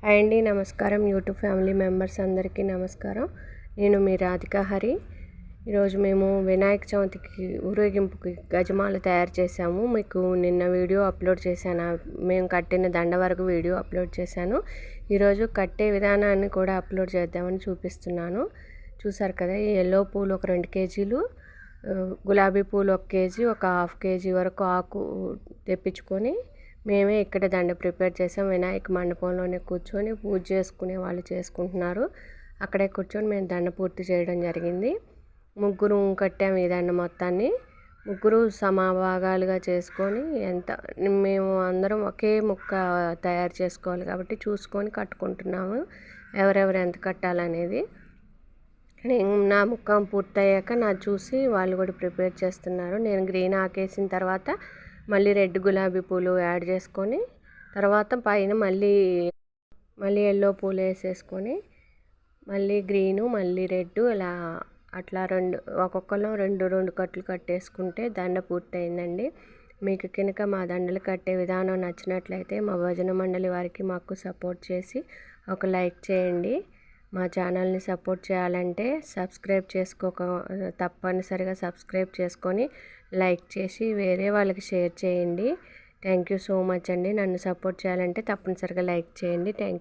Hi అండి, నమస్కారం. YouTube family members అందరికీ నమస్కారం. నేను మీ రాధిక హరి. ఈరోజు మేము వినాయక చవితికి ఊరేగింపుకి గజమాల తయారు చేసాము. మీకు నిన్న వీడియో అప్లోడ్ చేశాను. మేము కట్టిన దండ వరకు వీడియో అప్లోడ్ చేశాను. ఈరోజు కట్టే విధానాన్ని కూడా అప్లోడ్ చేద్దామని చూపిస్తున్నాను. చూసారు కదా, ఈ ఎల్లో పూలు ఒక 2 కేజీలు, గులాబీ పూలు 1 కేజీ, ఒక 1/2 కేజీ వరకు ఆకు తెప్పించుకొని మేమే ఇక్కడ దండ ప్రిపేర్ చేసాం. వినాయక మండపంలోనే కూర్చొని పూజ చేసుకునే వాళ్ళు చేసుకుంటున్నారు. అక్కడే కూర్చొని మేము దండ పూర్తి చేయడం జరిగింది. ముగ్గురు కట్టాము ఈ దండ మొత్తాన్ని. ముగ్గురు సమభాగాలుగా చేసుకొని మేము అందరం ఒకే ముక్క తయారు చేసుకోవాలి కాబట్టి చూసుకొని కట్టుకుంటున్నాము, ఎవరెవరు ఎంత కట్టాలనేది. నా ముక్క పూర్తయ్యాక నా చూసి వాళ్ళు కూడా ప్రిపేర్ చేస్తున్నారు. నేను గ్రీన్ ఆకేసిన తర్వాత మళ్ళీ రెడ్ గులాబీ పూలు యాడ్ చేసుకొని తర్వాత పైన మళ్ళీ ఎల్లో పూలు వేసేసుకొని మళ్ళీ గ్రీను మళ్ళీ రెడ్ ఇలా అట్లా ఒక్కొక్కరు రెండు కట్లు కట్టేసుకుంటే దండ పూర్తయిందండి. మీకు కనుక మా దండలు కట్టే విధానం నచ్చినట్లయితే మా భజన మండలి వారికి మాకు సపోర్ట్ చేసి ఒక లైక్ చేయండి. మా ఛానల్ని సపోర్ట్ చేయాలంటే తప్పనిసరిగా సబ్స్క్రైబ్ చేసుకొని లైక్ చేసి వేరే వాళ్ళకి షేర్ చేయండి. థ్యాంక్ యూ సో మచ్ అండి. నన్ను సపోర్ట్ చేయాలంటే తప్పనిసరిగా లైక్ చేయండి. Thank you.